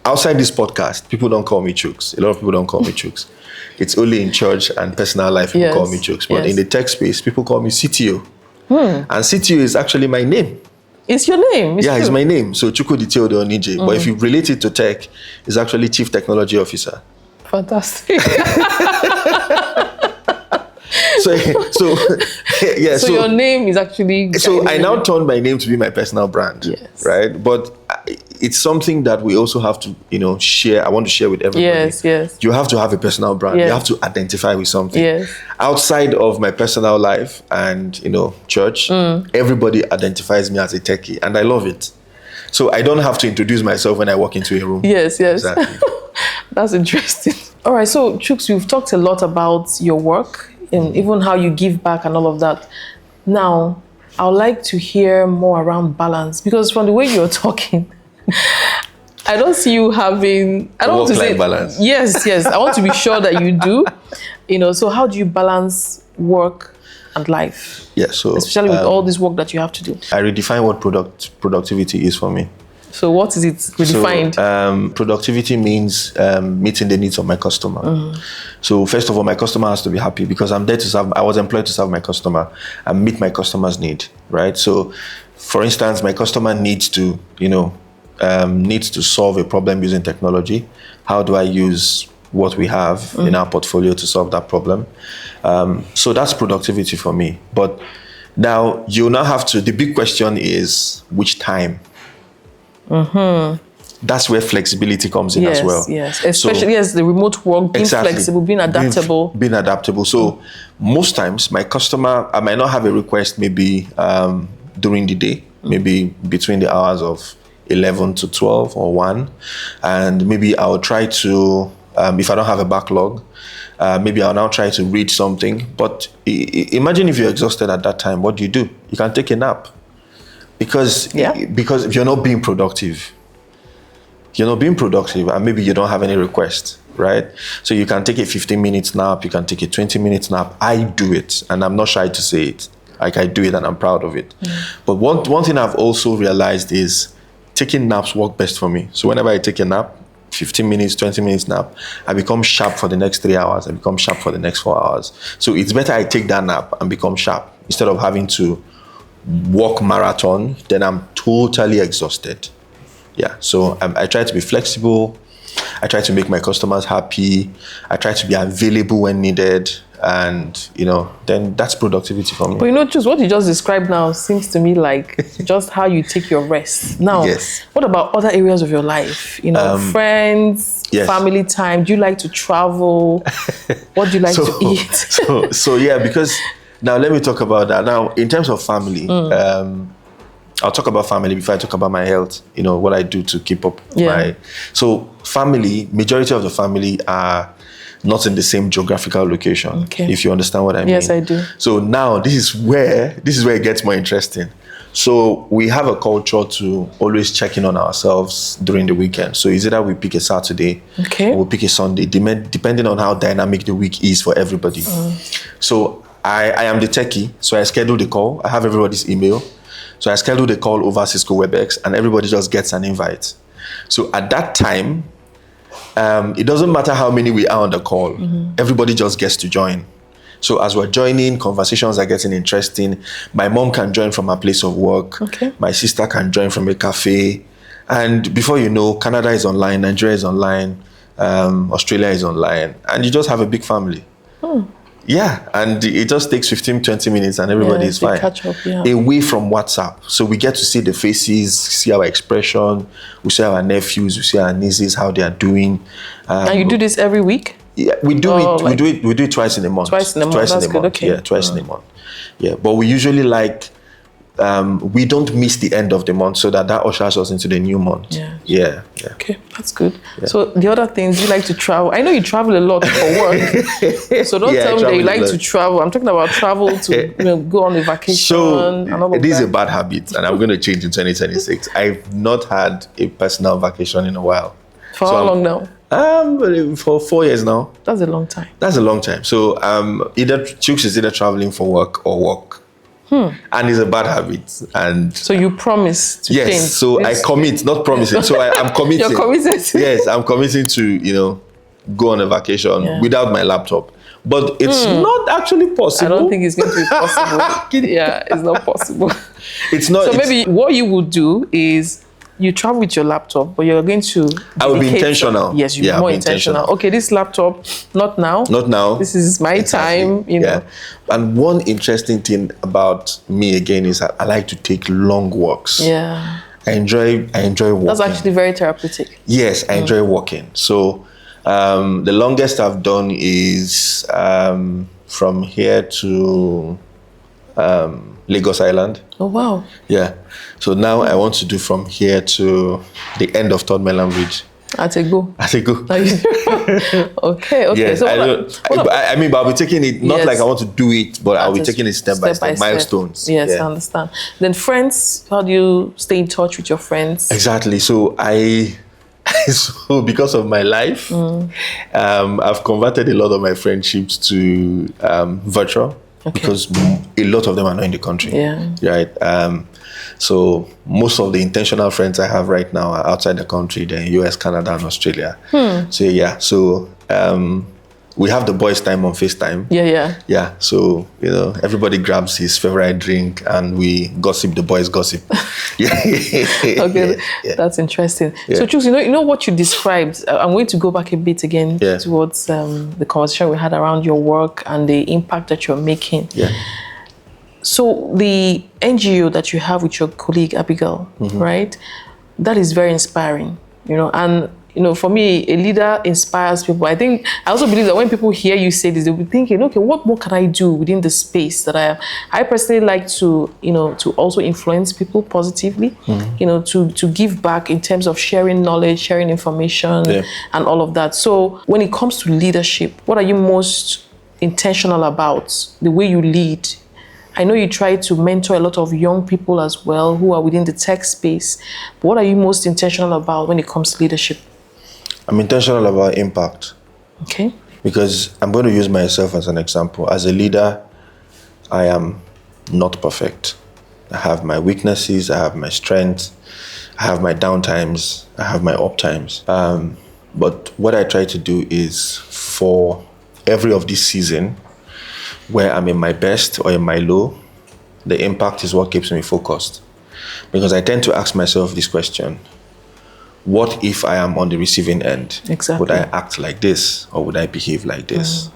outside this podcast, people don't call me Chooks. A lot of people don't call me Chooks. It's only in church and personal life people call me Chooks. But in the tech space, people call me CTO. And CTO is actually my name. It's your name. It's my name. So Chukwudi Theodore Nije. But if you relate it to tech, it's actually Chief Technology Officer. Fantastic. So your name is actually... So I now turned my name to be my personal brand, right? But it's something that we also have to, share. I want to share with everybody. Yes. You have to have a personal brand. You have to identify with something. Yes. Outside of my personal life and, church, everybody identifies me as a techie, and I love it. So I don't have to introduce myself when I walk into a room. Yes. Exactly. That's interesting. All right, so Chooks, we've talked a lot about your work and even how you give back and all of that. Now, I would like to hear more around balance, because from the way you're talking, I don't see you having... I don't want to say balance. Yes. I want to be sure that you do. So how do you balance work and life? Yeah, so... Especially with all this work that you have to do. I redefine what productivity is for me. So what is it redefined? So, productivity means meeting the needs of my customer. So first of all, my customer has to be happy, because I'm there to serve. I was employed to serve my customer and meet my customer's need, right? So, for instance, my customer needs to, solve a problem using technology. How do I use what we have in our portfolio to solve that problem? So that's productivity for me. But now you now have to. The big question is which time. That's where flexibility comes in as well. Yes, especially the remote work, being flexible, being adaptable. Being adaptable. So most times my customer, I might not have a request maybe during the day, maybe between the hours of 11 to 12 or 1. And maybe I'll try to, if I don't have a backlog, maybe I'll now try to read something. But imagine if you're exhausted at that time, what do? You can take a nap. Because if you're not being productive, and maybe you don't have any requests, right? So you can take a 15-minute nap, you can take a 20-minute nap. I do it, and I'm not shy to say it. Like, I do it and I'm proud of it. But one thing I've also realized is taking naps work best for me. So whenever I take a nap, 15 minutes, 20 minutes nap, I become sharp for the next 3 hours. I become sharp for the next 4 hours. So it's better I take that nap and become sharp instead of having to walk marathon, then I'm totally exhausted. So I try to be flexible. I try to make my customers happy. I try to be available when needed. And, then that's productivity for me. But just what you just described now seems to me like just how you take your rest. Now, what about other areas of your life? Friends, family time. Do you like to travel? What do you like to eat? Because... Now, let me talk about that. Now, in terms of family, I'll talk about family before I talk about my health, what I do to keep up So family, majority of the family are not in the same geographical location, if you understand what I mean. Yes, I do. So now, this is where it gets more interesting. So we have a culture to always check in on ourselves during the weekend. So it's either we pick a Saturday or we pick a Sunday, depending on how dynamic the week is for everybody. So I am the techie, so I schedule the call. I have everybody's email. So I schedule the call over Cisco WebEx, and everybody just gets an invite. So at that time, it doesn't matter how many we are on the call. Everybody just gets to join. So as we're joining, conversations are getting interesting. My mom can join from her place of work. My sister can join from a cafe. And before you know, Canada is online, Nigeria is online, Australia is online. And you just have a big family. And it just takes 15, 20 minutes and everybody is fine. Catch up, away from WhatsApp. So we get to see the faces, see our expression, we see our nephews, we see our nieces, how they are doing. And you do this every week? Yeah, we do it twice in a month. Twice in a month, that's good, okay. Yeah, twice in a month. Yeah, but we usually we don't miss the end of the month so that ushers us into the new month. Yeah. Okay, that's good. So the other things, you like to travel. I know you travel a lot for work. So don't tell me that you like to travel. I'm talking about travel to go on a vacation and all of that. It is a bad habit, and I'm going to change in 2026. I've not had a personal vacation in a while. For how long now? For 4 years now. That's a long time. So either Chooks is either traveling for work or work. And it's a bad habit. And so you promise to change. Yes, so I commit, not promising. So I'm committing. You're committed. Yes, I'm committing to, go on a vacation without my laptop. But it's not actually possible. I don't think it's going to be possible. Yeah, it's not possible. It's not. So maybe what you would do is you travel with your laptop, but you're going to. I will be intentional. Yes, you're more intentional. Okay, this laptop, not now. Not now. This is my time, Yeah. And one interesting thing about me again is that I like to take long walks. Yeah. I enjoy walking. That's actually very therapeutic. Yes, I enjoy walking. So the longest I've done is from here to Lagos Island. Oh, wow. Yeah. So now I want to do from here to the end of Third Mainland Bridge. At a go. Okay. Yes, so but I'll be taking it, not like I want to do it, but I'll be taking it step by step, milestones. Yes, I understand. Then friends, how do you stay in touch with your friends? Exactly. So so because of my life, I've converted a lot of my friendships to virtual. Okay. Because a lot of them are not in the country. Yeah. Right. So most of the intentional friends I have right now are outside the country. They're in US, Canada, and Australia. So yeah. So we have the boys' time on FaceTime. Yeah. Yeah. So everybody grabs his favorite drink and we gossip. The boys gossip. Okay, that's interesting. Yeah. So Chuks, you know what you described. I'm going to go back a bit again towards the conversation we had around your work and the impact that you're making. Yeah. So the NGO that you have with your colleague Abigail, right? That is very inspiring. And for me, a leader inspires people. I also believe that when people hear you say this, they'll be thinking, okay, what more can I do within the space that I am? I personally like to, to also influence people positively, to give back in terms of sharing knowledge, sharing information, and all of that. So when it comes to leadership, what are you most intentional about? The way you lead? I know you try to mentor a lot of young people as well who are within the tech space. But what are you most intentional about when it comes to leadership? I'm intentional about impact. Okay. Because I'm going to use myself as an example. As a leader, I am not perfect. I have my weaknesses, I have my strengths, I have my downtimes, I have my uptimes. But what I try to do is for every of this season, where I'm in my best or in my low, the impact is what keeps me focused. Because I tend to ask myself this question: what if I am on the receiving end? Exactly. Would I act like this or would I behave like this?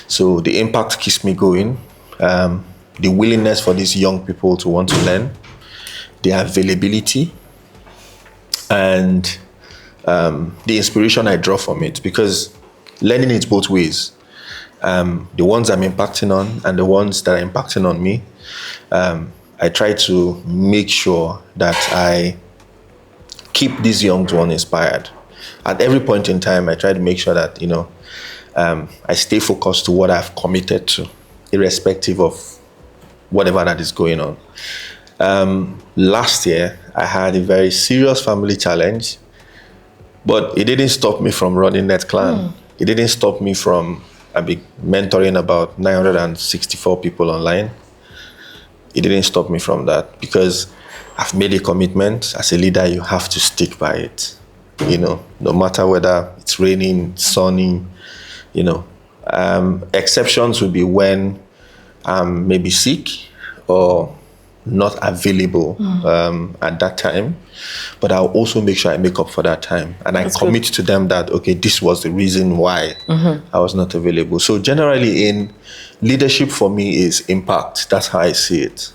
So the impact keeps me going. The willingness for these young people to want to learn, the availability, and the inspiration I draw from it. Because learning is both ways. The ones I'm impacting on and the ones that are impacting on me, I try to make sure that I keep these young ones inspired. At every point in time, I try to make sure that, I stay focused to what I've committed to, irrespective of whatever that is going on. Last year, I had a very serious family challenge, but it didn't stop me from running NetClan. It didn't stop me from mentoring about 964 people online. It didn't stop me from that because I've made a commitment. As a leader, you have to stick by it. No matter whether it's raining, sunny, exceptions will be when I'm maybe sick or not available at that time. But I'll also make sure I make up for that time. And I commit to them that, okay, this was the reason why I was not available. So generally in leadership for me is impact. That's how I see it.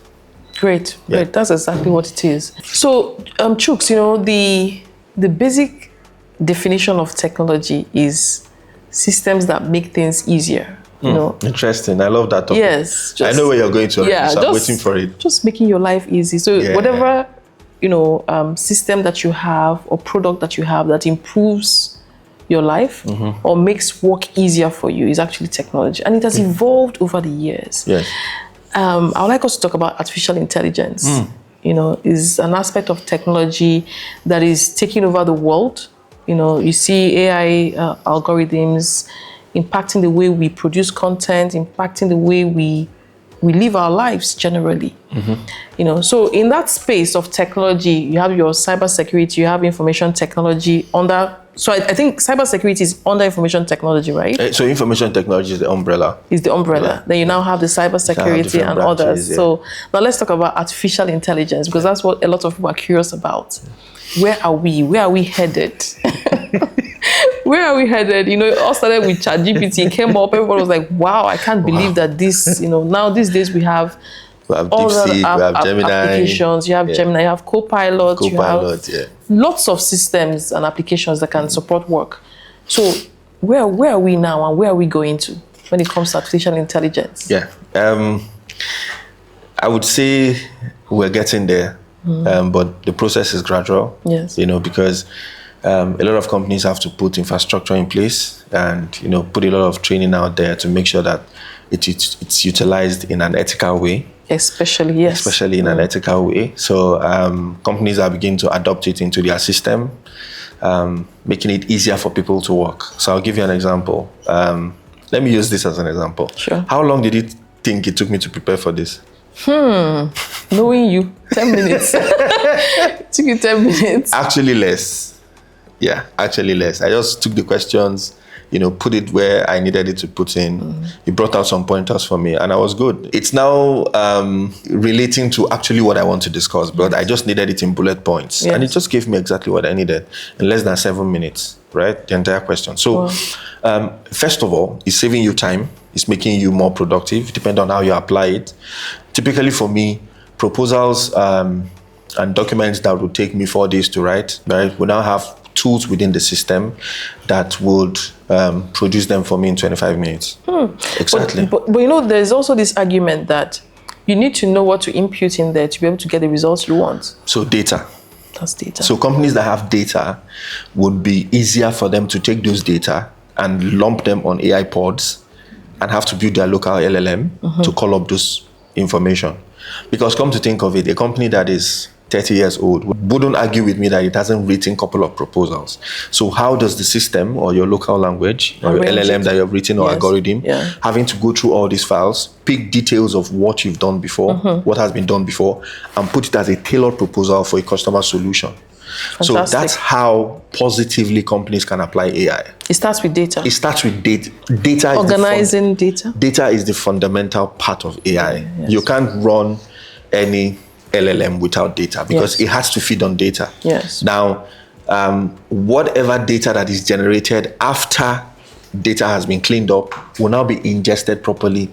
Great. That's exactly what it is. So, Chuks, the basic definition of technology is systems that make things easier. Interesting. I love that topic. Yes. I know where you're going to already, so I'm waiting for it. Just making your life easy. So whatever, system that you have or product that you have that improves your life or makes work easier for you is actually technology. And it has evolved over the years. Yes. I would like us to talk about artificial intelligence. Is an aspect of technology that is taking over the world. You see AI algorithms impacting the way we produce content, impacting the way we we live our lives generally. You know, so in that space of technology, you have your cybersecurity, you have information technology under. So I think cybersecurity is under information technology, right? So information technology is the umbrella. Is the umbrella. Yeah. Then you now have the cybersecurity and branches, others. Yeah. So now let's talk about artificial intelligence, because that's what a lot of people are curious about. Where are we? Where are we headed? Where are we headed? You know, it all started with ChatGPT, came up, everybody was like, wow, I can't believe that this, you know, now these days we have all the applications. You have Gemini, you have Copilot, you have lots of systems and applications that can support work. So where are we now and where are we going to when it comes to artificial intelligence? Yeah, I would say we're getting there, but the process is gradual. Yes, you know, because a lot of companies have to put infrastructure in place and, you know, put a lot of training out there to make sure that it's utilized in an ethical way. Especially in an ethical way. So companies are beginning to adopt it into their system, making it easier for people to work. So I'll give you an example. Let me use this as an example. Sure. How long did you think it took me to prepare for this? Knowing you, 10 minutes. It took you 10 minutes. Actually less. Yeah, actually less. I just took the questions, you know, put it where I needed it to put in. It brought out some pointers for me and I was good. It's now relating to actually what I want to discuss, but I just needed it in bullet points. Yes. And it just gave me exactly what I needed in less than 7 minutes, right? The entire question. So first of all, it's saving you time. It's making you more productive, depending on how you apply it. Typically for me, proposals and documents that would take me 4 days to write, right? We now have tools within the system that would produce them for me in 25 minutes. Exactly. But you know, there's also this argument that you need to know what to input in there to be able to get the results you want. So data. That's data. So companies that have data would be easier for them to take those data and lump them on AI pods and have to build their local LLM to call up those information. Because come to think of it, a company that is 30 years old wouldn't argue with me that it hasn't written a couple of proposals. So how does the system or your local language or your LLM that you've written or algorithm having to go through all these files, pick details of what you've done before, what has been done before, and put it as a tailored proposal for a customer solution. Fantastic. So that's how positively companies can apply AI. It starts with data. It starts with data. Data organizing data. Data is the fundamental part of AI. Yes. You can't run any LLM without data because it has to feed on data. Yes. Now, whatever data that is generated after data has been cleaned up will now be ingested properly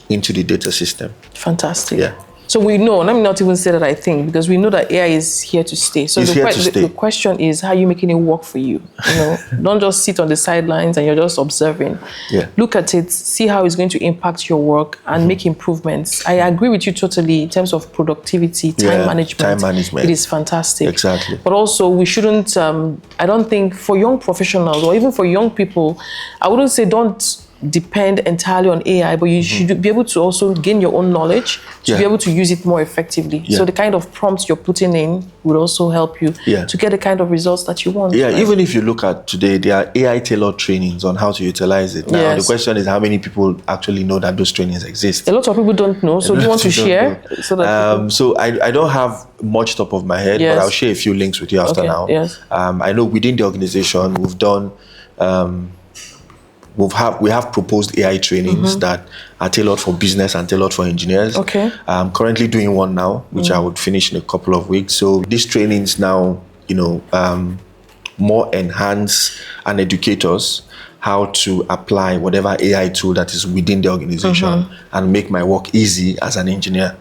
into the data system. Fantastic. Yeah. So we know, let me not even say that I think, because we know that AI is here to stay. So the question is, how are you making it work for you? You know, don't just sit on the sidelines and you're just observing. Yeah. Look at it, see how it's going to impact your work and make improvements. I agree with you totally in terms of productivity, time management. Time management. It is fantastic. Exactly. But also we shouldn't, I don't think for young professionals or even for young people, I wouldn't say don't depend entirely on AI, but you should be able to also gain your own knowledge to be able to use it more effectively. So the kind of prompts you're putting in will also help you to get the kind of results that you want. Yeah, even if you look at today, there are AI tailored trainings on how to utilize it. Now, the question is how many people actually know that those trainings exist? A lot of people don't know. So do you want to share? So that so I don't have much top of my head, but I'll share a few links with you after now. Yes. I know within the organization, we've done... we have proposed AI trainings that are tailored for business and tailored for engineers. Okay. I'm currently doing one now, which I would finish in a couple of weeks. So these trainings now, you know, more enhance and educate us how to apply whatever AI tool that is within the organization and make my work easy as an engineer.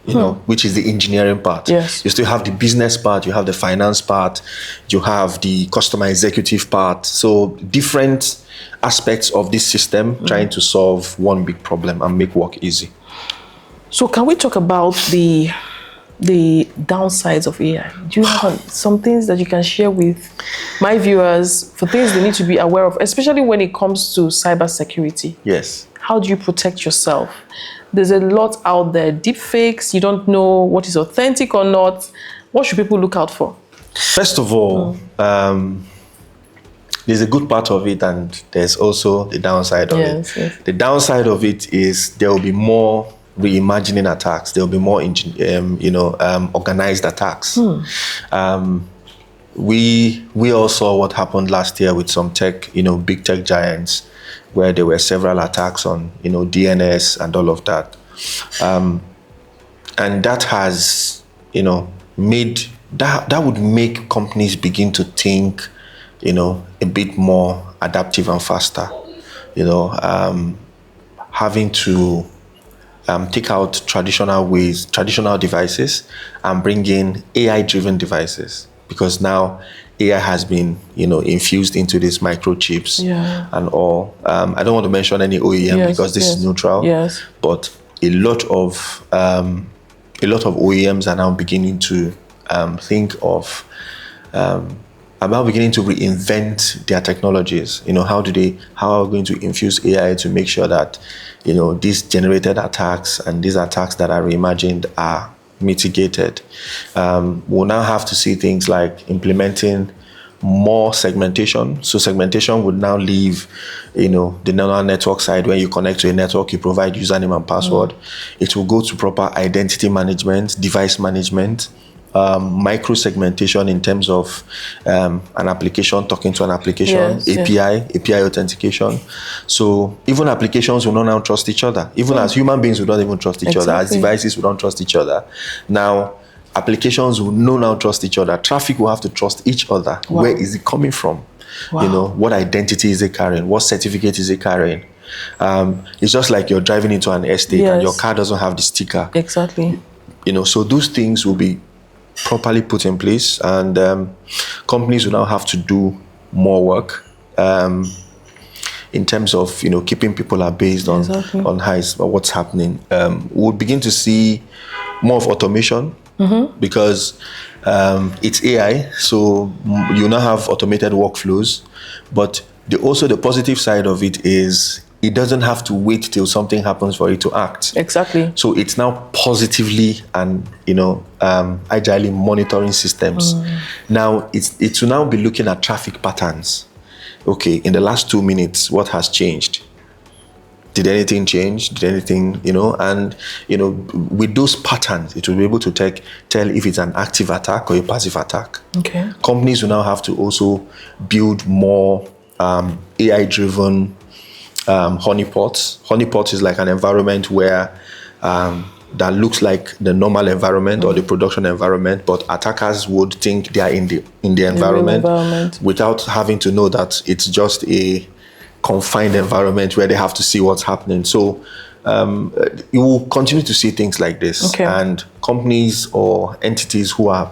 You know, which is the engineering part. Yes. You still have the business part, you have the finance part, you have the customer executive part. So different aspects of this system trying to solve one big problem and make work easy. So can we talk about the downsides of AI? Do you have some things that you can share with my viewers for things they need to be aware of, especially when it comes to cybersecurity? Yes. How do you protect yourself? There's a lot out there, deep fakes, you don't know what is authentic or not. What should people look out for? First of all, there's a good part of it and there's also the downside of it. Yes. The downside of it is there will be more reimagining attacks. There'll be more, organized attacks. We all saw what happened last year with some tech, big tech giants, where there were several attacks on, DNS and all of that. And that has, made that would make companies begin to think, a bit more adaptive and faster. Having to take out traditional devices and bring in AI-driven devices, because now AI has been, infused into these microchips and all. I don't want to mention any OEM because this is neutral. Yes. But a lot of OEMs are now beginning to think of about beginning to reinvent their technologies. How are we going to infuse AI to make sure that these generated attacks and these attacks that are reimagined are mitigated. We'll now have to see things like implementing more segmentation. So segmentation would now leave, the neural network side. When you connect to a network, you provide username and password. It will go to proper identity management, device management, micro segmentation in terms of an application talking to an application, API authentication. So even applications will not now trust each other. Even as human beings, we don't even trust each other. As devices, we don't trust each other. Now, applications will now trust each other. Traffic will have to trust each other. Wow. Where is it coming from? Wow. What identity is it carrying? What certificate is it carrying? It's just like you're driving into an estate and your car doesn't have the sticker. Exactly. So those things will be properly put in place, and companies will now have to do more work in terms of keeping people abased on what's happening. We'll begin to see more of automation because it's AI, so you now have automated workflows. But the positive side of it is it doesn't have to wait till something happens for it to act. Exactly. So it's now positively and agilely monitoring systems. Now it will now be looking at traffic patterns. Okay, in the last 2 minutes, what has changed? Did anything change? Did anything, with those patterns, it will be able to tell if it's an active attack or a passive attack. Okay. Companies will now have to also build more AI-driven honeypots. Honeypots is like an environment where that looks like the normal environment or the production environment, but attackers would think they are in the environment without having to know that it's just a confined environment where they have to see what's happening. So you will continue to see things like this, and companies or entities who are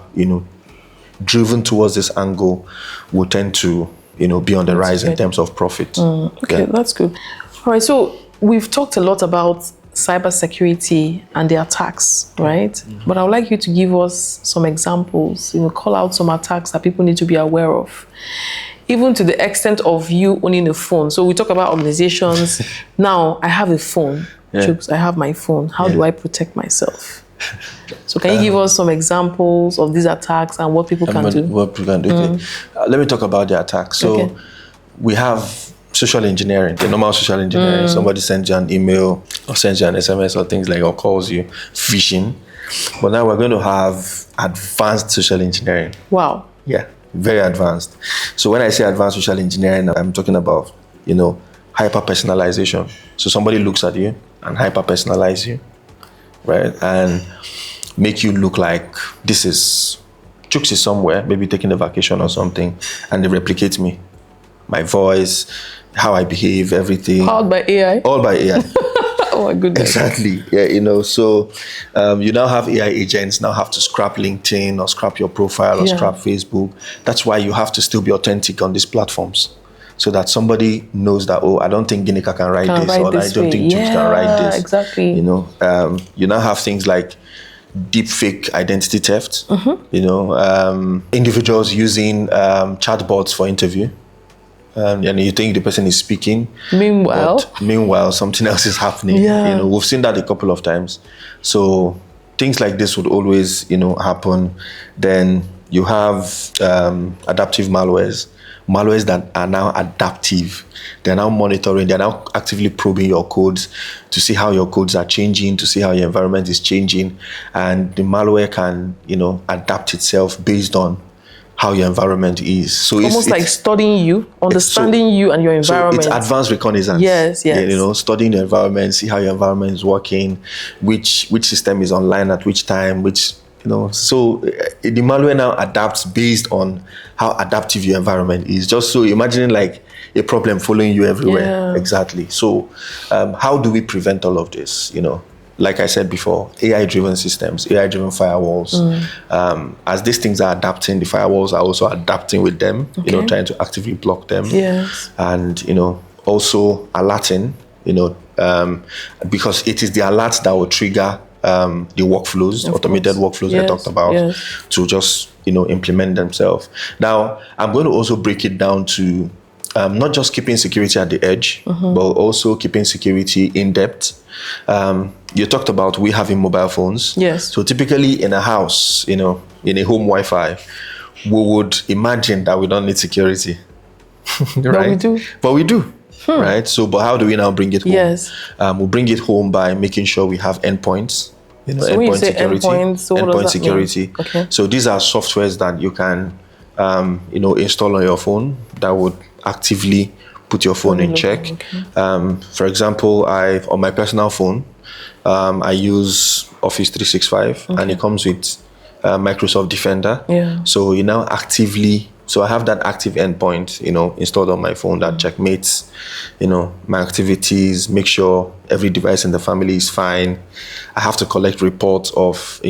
driven towards this angle will tend to be on the rise in terms of profit. That's good. All right, so we've talked a lot about cybersecurity and the attacks, right? But I would like you to give us some examples, call out some attacks that people need to be aware of, even to the extent of you owning a phone. So we talk about organizations. Now I have a phone. Chooks, I have my phone. How do I protect myself? So can you give us some examples of these attacks and what people can do? What people can do. Let me talk about the attacks. So we have social engineering, the normal social engineering. Somebody sends you an email or sends you an SMS or things like, or calls you, phishing. But now we're going to have advanced social engineering. Wow. Yeah, very advanced. So when I say advanced social engineering, I'm talking about, hyper-personalization. So somebody looks at you and hyper-personalize you, right? And make you look like Chooks is somewhere, maybe taking a vacation or something, and they replicate me. My voice, how I behave, everything. All by AI? All by AI. Oh my goodness. Exactly. Yeah, so you now have AI agents now have to scrap LinkedIn or scrap your profile or scrap Facebook. That's why you have to still be authentic on these platforms, so that somebody knows that, I don't think Ginika can write this, or I don't think Chooks can write this. Exactly. You now have things like deep fake identity theft. Individuals using chatbots for interview. And you think the person is speaking. Meanwhile, something else is happening. We've seen that a couple of times. So things like this would always, happen. Then, You have adaptive malwares that are now adaptive. They're now monitoring, they're now actively probing your codes to see how your codes are changing, to see how your environment is changing. And the malware can, adapt itself based on how your environment is. So almost like studying you, understanding you and your environment. So it's advanced reconnaissance. Yes. Studying the environment, see how your environment is working, which system is online at which time, so the malware now adapts based on how adaptive your environment is. Just so imagining like a problem following you everywhere. Yeah. Exactly. So how do we prevent all of this? Like I said before, AI-driven systems, AI-driven firewalls. As these things are adapting, the firewalls are also adapting with them, trying to actively block them. Yes. And, also alerting, because it is the alerts that will trigger the workflows, automated workflows I talked about, to just, implement themselves. Now, I'm going to also break it down to not just keeping security at the edge, but also keeping security in depth. You talked about we having mobile phones. Yes. So typically in a house, in a home Wi-Fi, we would imagine that we don't need security. Right? But we do. Right? So, but how do we now bring it home? Yes. We'll bring it home by making sure we have endpoints. So endpoint security. Endpoint security. Okay. So these are softwares that you can, install on your phone that would actively put your phone in check. Okay. For example, on my personal phone, I use Office 365, and it comes with Microsoft Defender. Yeah. So you now so I have that active endpoint, installed on my phone that checkmates, my activities, make sure every device in the family is fine. I have to collect reports of,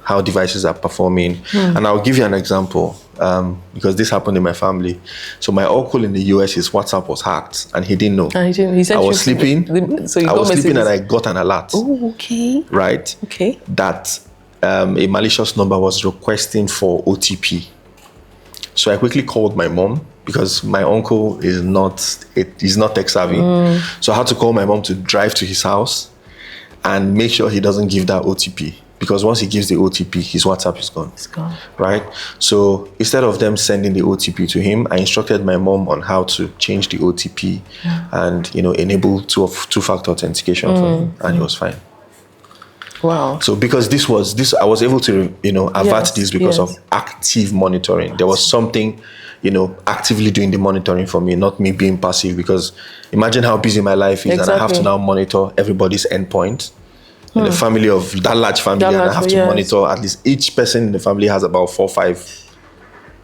how devices are performing. And I'll give you an example, because this happened in my family. So my uncle in the US, his WhatsApp was hacked, and he didn't know. He said I was sleeping. I was sleeping and I got an alert. Oh, okay. Right. Okay. That a malicious number was requesting for OTP. So I quickly called my mom, because my uncle is not tech savvy. So I had to call my mom to drive to his house and make sure he doesn't give that OTP, because once he gives the OTP, his WhatsApp is gone. It's gone. Right? So instead of them sending the OTP to him, I instructed my mom on how to change the OTP and, enable two-factor authentication for him, and he was fine. Wow. So because I was able to, avert this because of active monitoring. There was something, actively doing the monitoring for me, not me being passive, because imagine how busy my life is. And I have to now monitor everybody's endpoint in the family of that large family. And I have to monitor at least each person in the family has about 4 or 5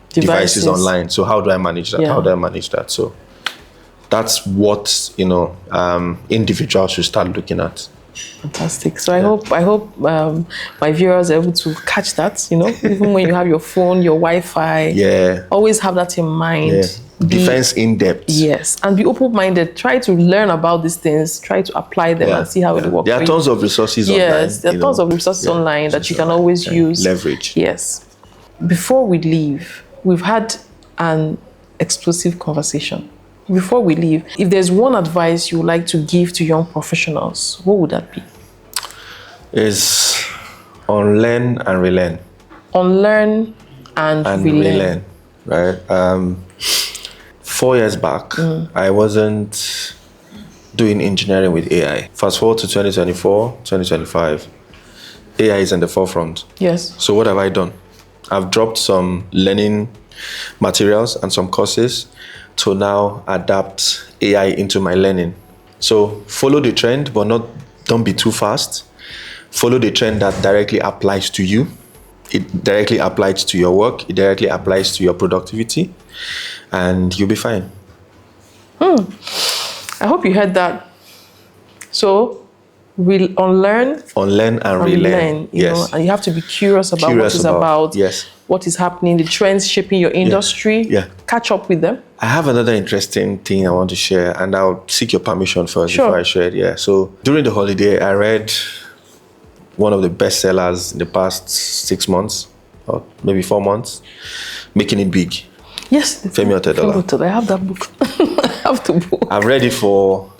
devices online. So how do I manage that? How do I manage that? So that's what, individuals should start looking at. Fantastic. So I hope my viewers are able to catch that, even when you have your phone, your Wi-Fi, always have that in mind. Defense in depth. Yes. And be open-minded. Try to learn about these things, try to apply them and see how it works. There are tons of resources online. Yes, there are tons of resources online that you can always use. Leverage. Yes. Before we leave, we've had an explosive conversation. Before we leave, if there's one advice you would like to give to young professionals, what would that be? Is unlearn and relearn. Unlearn and relearn. Right? 4 years back, I wasn't doing engineering with AI. Fast forward to 2024, 2025, AI is in the forefront. Yes. So what have I done? I've dropped some learning materials and some courses to now adapt AI into my learning. So follow the trend, but don't be too fast. Follow the trend that directly applies to you. It directly applies to your work. It directly applies to your productivity, and you'll be fine. I hope you heard that. So we'll unlearn and relearn. Yes. And you have to be curious about what it's about. Yes. What is happening, the trends shaping your industry. Yeah. Catch up with them. I have another interesting thing I want to share, and I'll seek your permission first before I share it. Yeah. So during the holiday, I read one of the bestsellers in the past 6 months, or maybe 4 months, Making It Big. Yes. Femi Otedola. I have that book. I have the book. I've read it for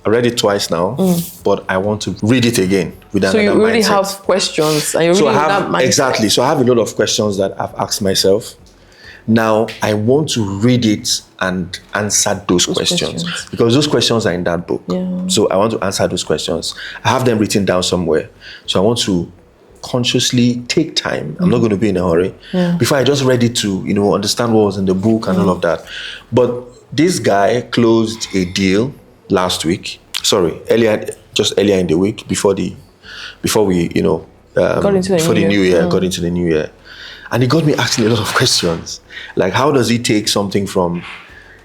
I read it twice now, but I want to read it again with another mindset. So you really have questions, and you really have that mindset. Exactly. So I have a lot of questions that I've asked myself. Now I want to read it and answer those questions because those questions are in that book. Yeah. So I want to answer those questions. I have them written down somewhere. So I want to consciously take time. I'm not going to be in a hurry. Before I just read it to, understand what was in the book and all of that. But this guy closed a deal last week. Earlier in the week before we, got into the new year. And it got me asking a lot of questions. Like, how does he take something from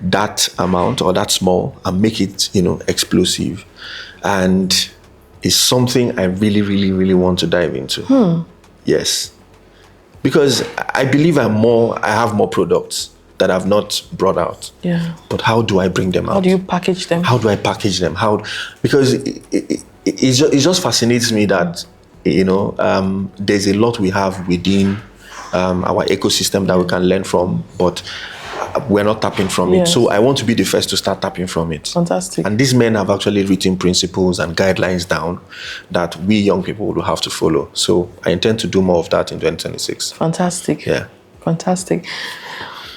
that amount or that small and make it, explosive? And it's something I really, really, really want to dive into. Yes. Because I believe I have more products that I've not brought out. Yeah. But how do I bring them out? How do you package them? How do I package them? Because it just fascinates me that, there's a lot we have within our ecosystem that we can learn from, but we're not tapping from it. So I want to be the first to start tapping from it. Fantastic. And these men have actually written principles and guidelines down that we young people will have to follow. So I intend to do more of that in 2026. Fantastic. Yeah. Fantastic.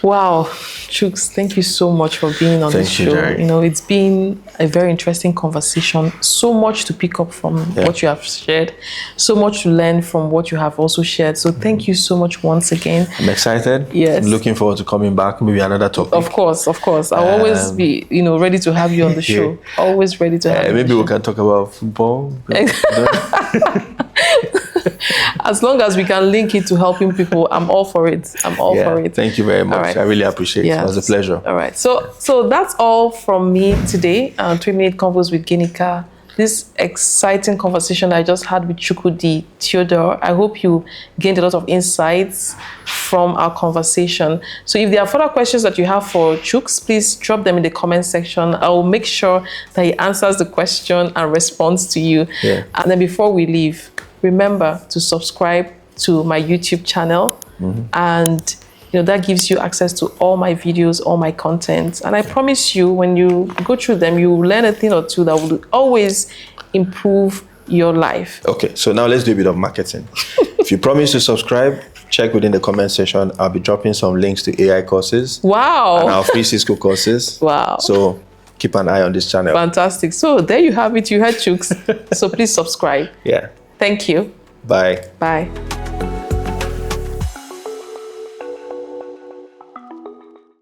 Wow, Chuks, thank you so much for being on this show. Jerry. It's been a very interesting conversation. So much to pick up from what you have shared. So much to learn from what you have also shared. So thank you so much once again. I'm excited. Yes. I'm looking forward to coming back. Maybe another topic. Of course. I'll always be, ready to have you on the show. Always ready to have you. Maybe we can talk about football. As long as we can link it to helping people, I'm all for it. For it. Thank you very much. Right. I really appreciate it. It was a pleasure. All right. So that's all from me today. 3-minute Convos with Ginika. This exciting conversation I just had with Chukwudi Theodore. I hope you gained a lot of insights from our conversation. So if there are further questions that you have for Chuks, please drop them in the comment section. I will make sure that he answers the question and responds to you. Yeah. And then before we leave, remember to subscribe to my YouTube channel. And that gives you access to all my videos, all my content. And I promise you, when you go through them, you will learn a thing or two that will always improve your life. Okay, so now let's do a bit of marketing. If you promise to subscribe, check within the comment section. I'll be dropping some links to AI courses. Wow. And our free Cisco courses. Wow. So keep an eye on this channel. Fantastic. So there you have it. You heard Chuks. So please subscribe. Yeah. Thank you. Bye. Bye.